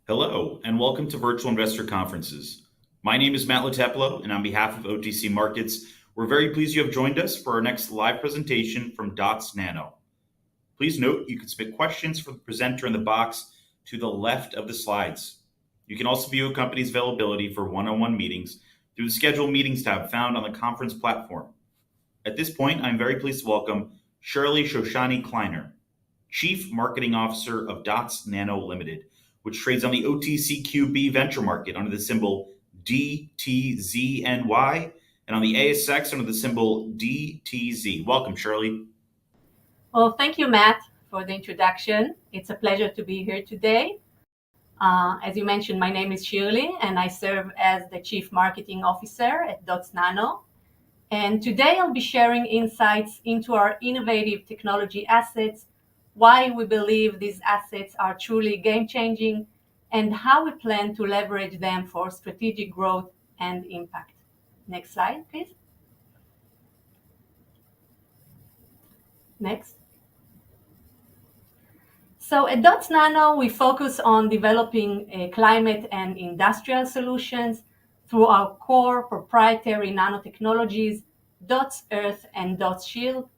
Hello, and welcome to Virtual Investor Conferences. My name is Matt Lateplo, and on behalf of OTC Markets, we're very pleased you have joined us for our next live presentation from Dotz Nano. Please note you can submit questions for the presenter in the box to the left of the slides. You can also view a company's availability for one-on-one meetings through the Schedule Meetings tab found on the conference platform. At this point, I'm very pleased to welcome Shirley Shoshani Kleiner, Chief Marketing Officer of Dotz Nano Limited, which trades on the OTCQB venture market under the symbol DTZNY and on the ASX under the symbol DTZ. Welcome, Shirley. Well, thank you, Matt, for the introduction. It's a pleasure to be here today. As you mentioned, my name is Shirley, and I serve as the Chief Marketing Officer at Dotz Nano. And today I'll be sharing insights into our innovative technology assets, why we believe these assets are truly game-changing, and how we plan to leverage them for strategic growth and impact. Next slide, please. Next. So at Dotz Nano, we focus on developing climate and industrial solutions through our core proprietary nanotechnologies, Dotz Earth and Dotz Shield.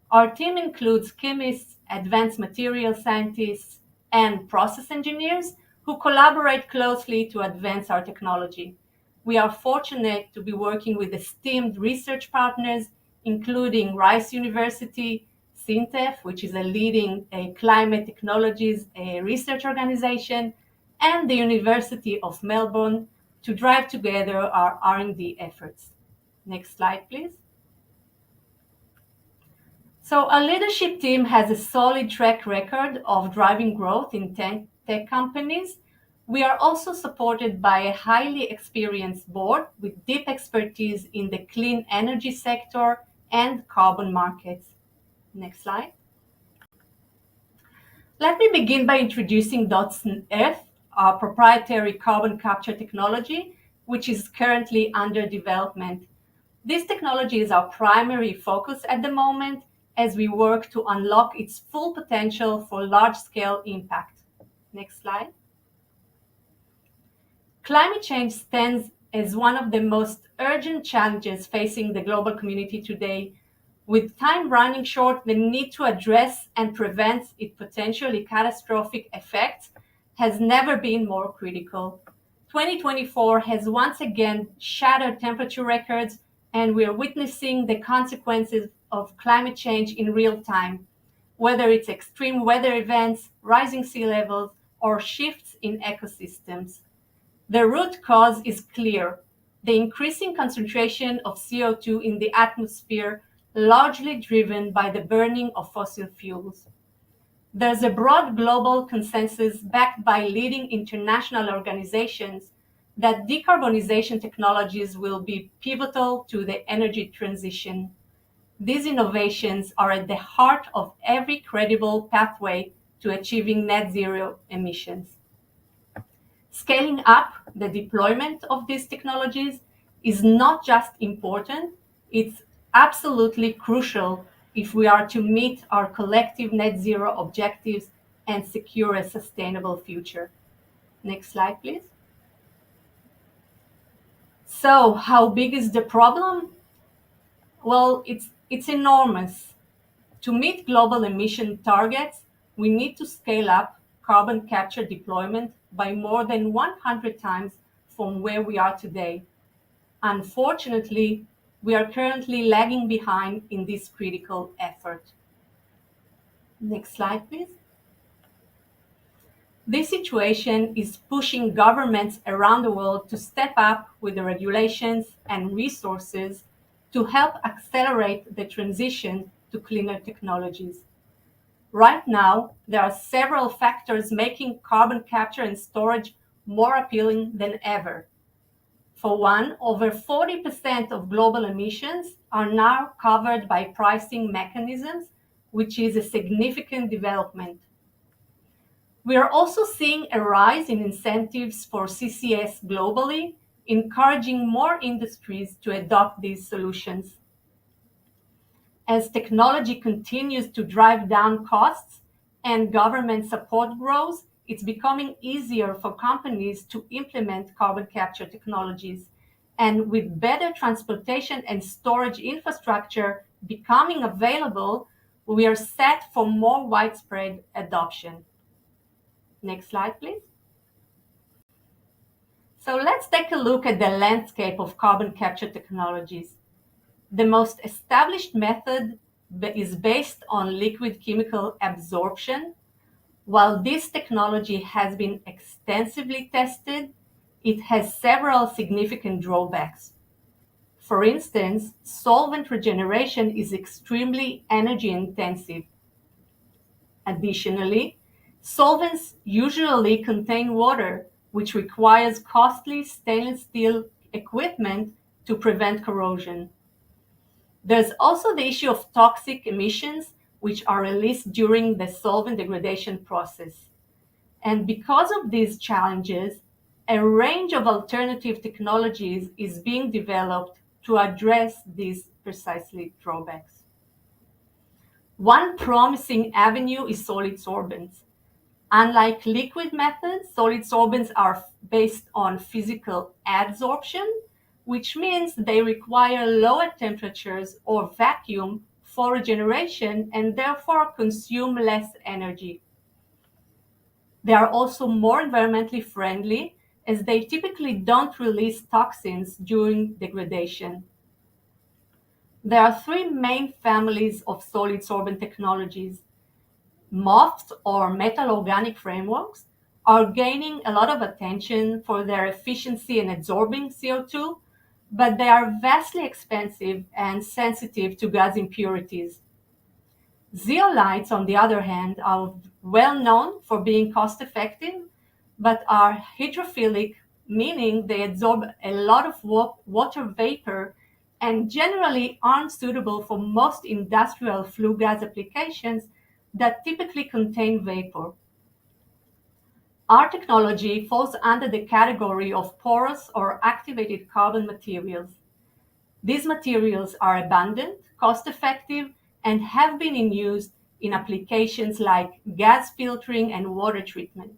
Our team includes chemists, advanced material scientists, and process engineers who collaborate closely to advance our technology. We are fortunate to be working with esteemed research partners, including Rice University, SINTEF, which is a leading climate technologies research organization, and the University of Melbourne to drive together our R&D efforts. Next slide, please. So our leadership team has a solid track record of driving growth in tech companies. We are also supported by a highly experienced board with deep expertise in the clean energy sector and carbon markets. Next slide. Let me begin by introducing Dotz Earth, our proprietary carbon capture technology, which is currently under development. This technology is our primary focus at the moment as we work to unlock its full potential for large-scale impact. Next slide. Climate change stands as one of the most urgent challenges facing the global community today. With time running short, the need to address and prevent its potentially catastrophic effects has never been more critical. 2024 has once again shattered temperature records, and we are witnessing the consequences of climate change in real time, whether it's extreme weather events, rising sea levels, or shifts in ecosystems. The root cause is clear: the increasing concentration of CO2 in the atmosphere, largely driven by the burning of fossil fuels. There's a broad global consensus backed by leading international organizations that decarbonization technologies will be pivotal to the energy transition. These innovations are at the heart of every credible pathway to achieving net zero emissions. Scaling up the deployment of these technologies is not just important, it's absolutely crucial if we are to meet our collective net zero objectives and secure a sustainable future. Next slide, please. So, how big is the problem? Well, it's enormous. To meet global emission targets, we need to scale up carbon capture deployment by more than 100 times from where we are today. Unfortunately, we are currently lagging behind in this critical effort. Next slide, please. This situation is pushing governments around the world to step up with the regulations and resources to help accelerate the transition to cleaner technologies. Right now, there are several factors making carbon capture and storage more appealing than ever. For one, over 40% of global emissions are now covered by pricing mechanisms, which is a significant development. We are also seeing a rise in incentives for CCS globally, encouraging more industries to adopt these solutions. As technology continues to drive down costs and government support grows, it's becoming easier for companies to implement carbon capture technologies. And with better transportation and storage infrastructure becoming available, we are set for more widespread adoption. Next slide, please. So let's take a look at the landscape of carbon capture technologies. The most established method is based on liquid chemical absorption. While this technology has been extensively tested, it has several significant drawbacks. For instance, solvent regeneration is extremely energy intensive. Additionally, solvents usually contain water, which requires costly stainless steel equipment to prevent corrosion. There's also the issue of toxic emissions, which are released during the solvent degradation process. And because of these challenges, a range of alternative technologies is being developed to address these precisely drawbacks. One promising avenue is solid sorbents. Unlike liquid methods, solid sorbents are based on physical adsorption, which means they require lower temperatures or vacuum for regeneration and therefore consume less energy. They are also more environmentally friendly as they typically don't release toxins during degradation. There are three main families of solid sorbent technologies. MOFs, or metal organic frameworks, are gaining a lot of attention for their efficiency in absorbing CO2, but they are vastly expensive and sensitive to gas impurities. Zeolites, on the other hand, are well known for being cost-effective, but are hydrophilic, meaning they absorb a lot of water vapor and generally aren't suitable for most industrial flue gas applications that typically contain vapor. Our technology falls under the category of porous or activated carbon materials. These materials are abundant, cost-effective, and have been in use in applications like gas filtering and water treatment.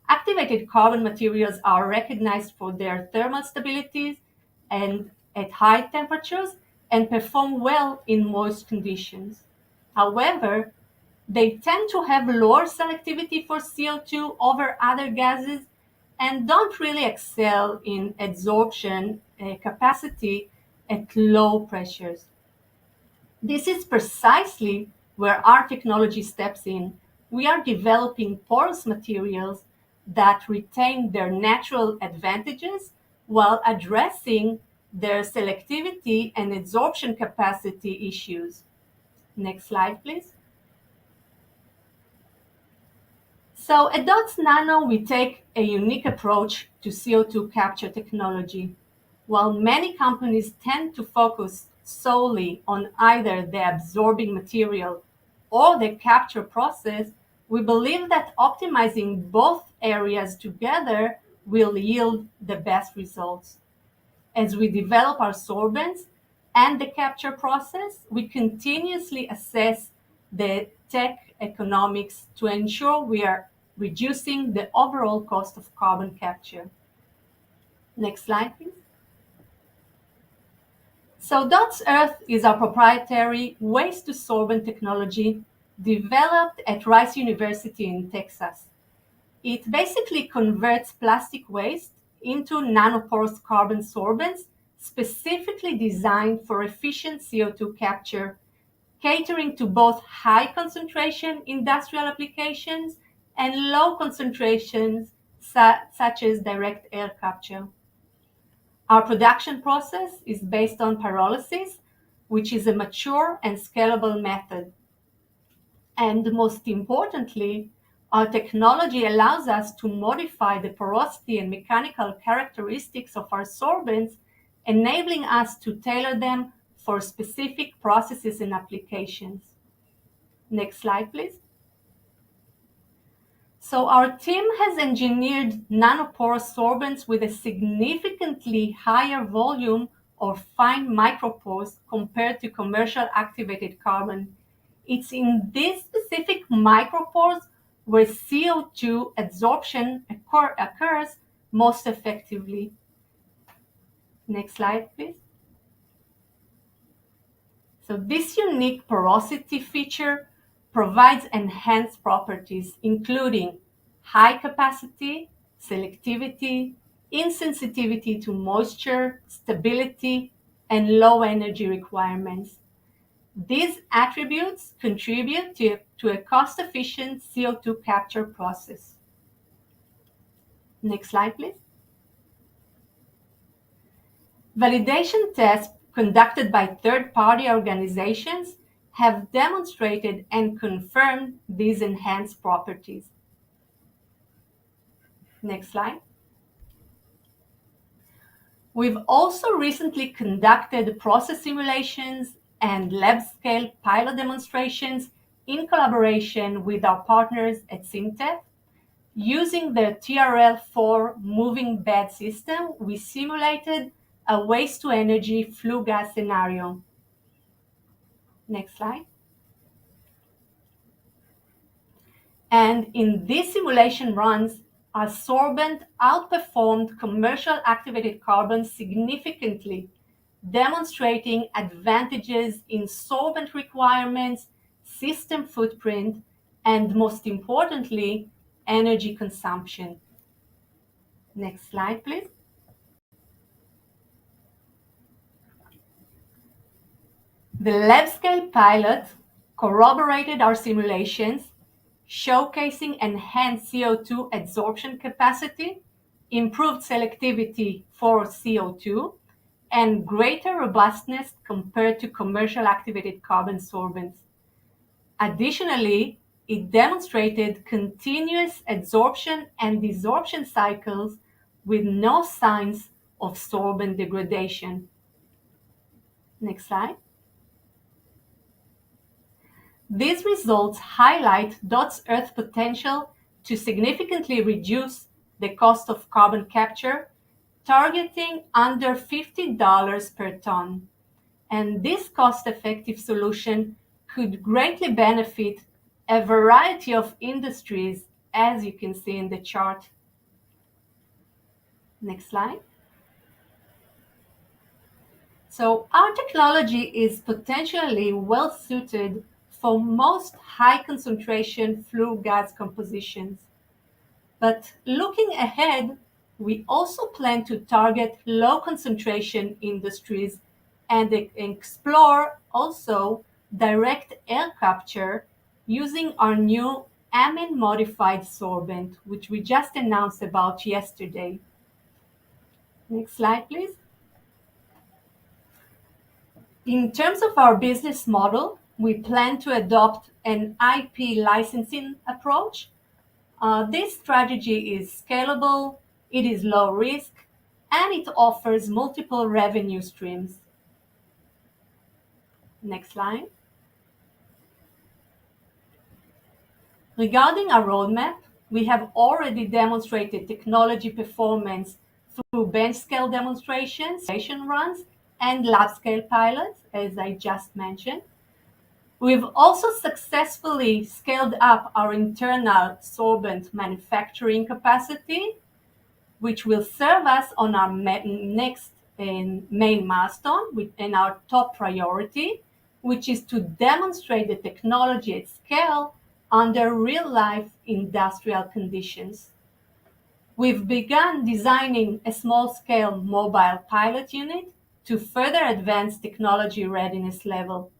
Activated carbon materials are recognized for their thermal stability and at high temperatures and perform well in moist conditions. However, they tend to have lower selectivity for CO2 over other gases and don't really excel in absorption capacity at low pressures. This is precisely where our technology steps in. We are developing porous materials that retain their natural advantages while addressing their selectivity and absorption capacity issues. Next slide, please. So at Dotz Nano, we take a unique approach to CO2 capture technology. While many companies tend to focus solely on either the absorbing material or the capture process, we believe that optimizing both areas together will yield the best results. As we develop our sorbents and the capture process, we continuously assess the tech economics to ensure we are reducing the overall cost of carbon capture. Next slide, please. So Dotz Earth is our proprietary waste-to-sorbent technology developed at Rice University in Texas. It basically converts plastic waste into nanoporous carbon sorbents specifically designed for efficient CO2 capture, catering to both high concentration industrial applications and low concentrations such as direct air capture. Our production process is based on pyrolysis, which is a mature and scalable method. And most importantly, our technology allows us to modify the porosity and mechanical characteristics of our sorbents, enabling us to tailor them for specific processes and applications. Next slide, please. So our team has engineered nanoporous sorbents with a significantly higher volume of fine micropores compared to commercial activated carbon. It's in these specific micropores where CO2 absorption occurs most effectively. Next slide, please. So this unique porosity feature provides enhanced properties, including high capacity, selectivity, insensitivity to moisture, stability, and low energy requirements. These attributes contribute to a cost-efficient CO2 capture process. Next slide, please. Validation tests conducted by third-party organizations have demonstrated and confirmed these enhanced properties. Next slide. We've also recently conducted process simulations and lab-scale pilot demonstrations in collaboration with our partners at Syntec. Using the TRL-4 moving bed system, we simulated a waste-to-energy flue gas scenario. Next slide. And in these simulation runs, our sorbent outperformed commercial activated carbon significantly, demonstrating advantages in sorbent requirements, system footprint, and most importantly, energy consumption. Next slide, please. The lab-scale pilot corroborated our simulations, showcasing enhanced CO2 adsorption capacity, improved selectivity for CO2, and greater robustness compared to commercial activated carbon sorbents. Additionally, it demonstrated continuous adsorption and desorption cycles with no signs of sorbent degradation. Next slide. These results highlight Dotz Earth's potential to significantly reduce the cost of carbon capture, targeting under $50 per ton. And this cost-effective solution could greatly benefit a variety of industries, as you can see in the chart. Next slide. So our technology is potentially well suited for most high concentration flue gas compositions. But looking ahead, we also plan to target low concentration industries and explore also direct air capture using our new amine modified sorbent, which we just announced about yesterday. Next slide, please. In terms of our business model, we plan to adopt an IP licensing approach. This strategy is scalable, it is low risk, and it offers multiple revenue streams. Next slide. Regarding our roadmap, we have already demonstrated technology performance through bench scale demonstrations, runs, and lab scale pilots, as I just mentioned. We've also successfully scaled up our internal sorbent manufacturing capacity, which will serve us on our next main milestone and our top priority, which is to demonstrate the technology at scale under real-life industrial conditions. We've begun designing a small-scale mobile pilot unit to further advance technology readiness level.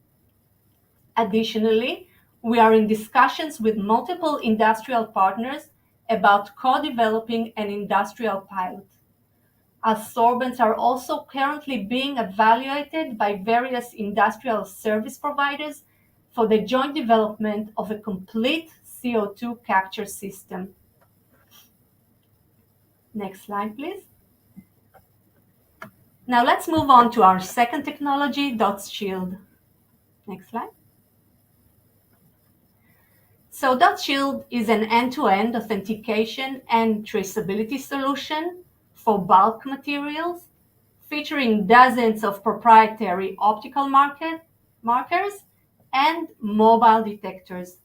Additionally, we are in discussions with multiple industrial partners about co-developing an industrial pilot. Our sorbents are also currently being evaluated by various industrial service providers for the joint development of a complete CO2 capture system. Next slide, please. Now let's move on to our second technology, Dotz Shield. Next slide. So Dotz Shield is an end-to-end authentication and traceability solution for bulk materials, featuring dozens of proprietary optical markers and mobile detectors.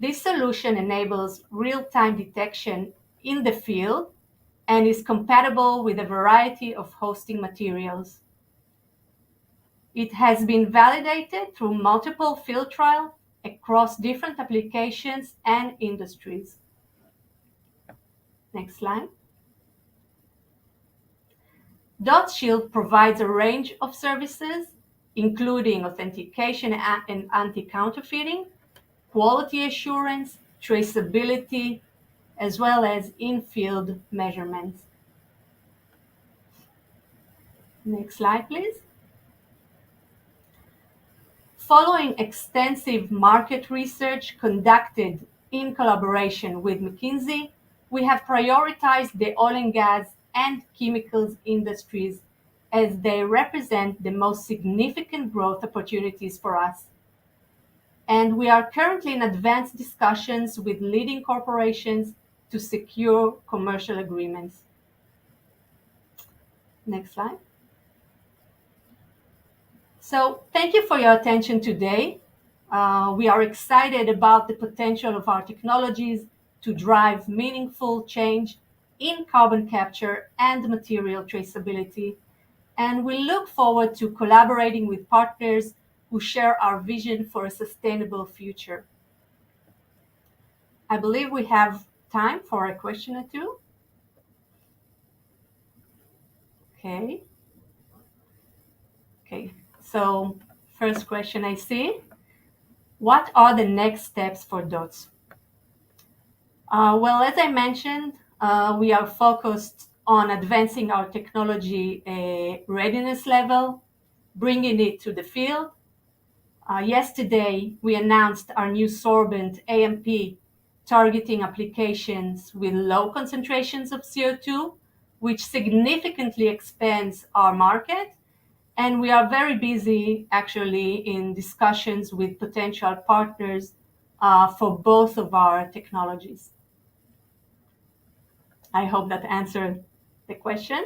This solution enables real-time detection in the field and is compatible with a variety of hosting materials. It has been validated through multiple field trials across different applications and industries. Next slide. Dotz Shield provides a range of services, including authentication and anti-counterfeiting, quality assurance, traceability, as well as in-field measurements. Next slide, please. Following extensive market research conducted in collaboration with McKinsey, we have prioritized the oil and gas and chemicals industries as they represent the most significant growth opportunities for us. And we are currently in advanced discussions with leading corporations to secure commercial agreements. Next slide. So thank you for your attention today. We are excited about the potential of our technologies to drive meaningful change in carbon capture and material traceability. And we look forward to collaborating with partners who share our vision for a sustainable future. I believe we have time for a question or two. Okay. So first question I see. What are the next steps for Dotz? Well, as I mentioned, we are focused on advancing our technology readiness level, bringing it to the field. Yesterday, we announced our new sorbent AMP targeting applications with low concentrations of CO2, which significantly expands our market. And we are very busy actually in discussions with potential partners for both of our technologies. I hope that answered the question.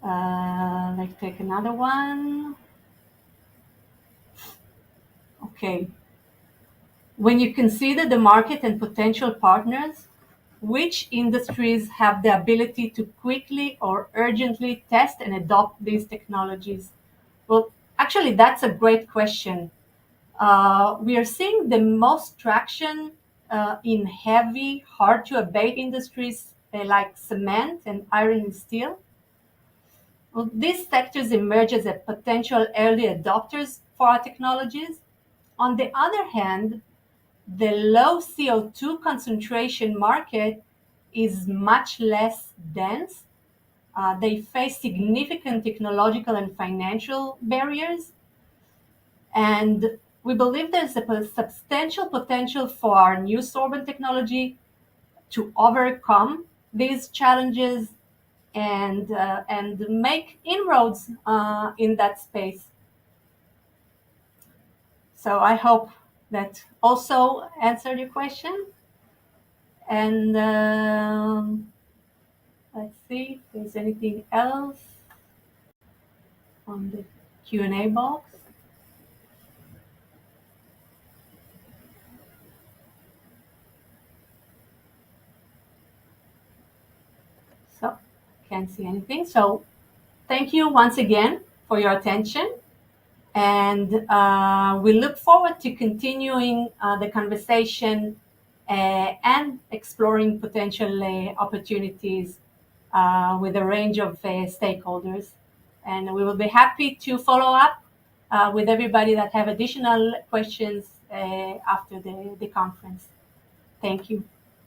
Let's take another one. Okay. When you consider the market and potential partners, which industries have the ability to quickly or urgently test and adopt these technologies? Well, actually, that's a great question. We are seeing the most traction in heavy, hard-to-abate industries like cement and iron and steel. Well, these sectors emerge as a potential early adopters for our technologies. On the other hand, the low CO2 concentration market is much less dense. They face significant technological and financial barriers. And we believe there's a substantial potential for our new sorbent technology to overcome these challenges and make inroads in that space. So I hope that also answered your question. And let's see if there's anything else on the Q&A box. So, can't see anything. So, thank you once again for your attention. And we look forward to continuing the conversation and exploring potential opportunities with a range of stakeholders. And we will be happy to follow up with everybody that have additional questions after the conference. Thank you.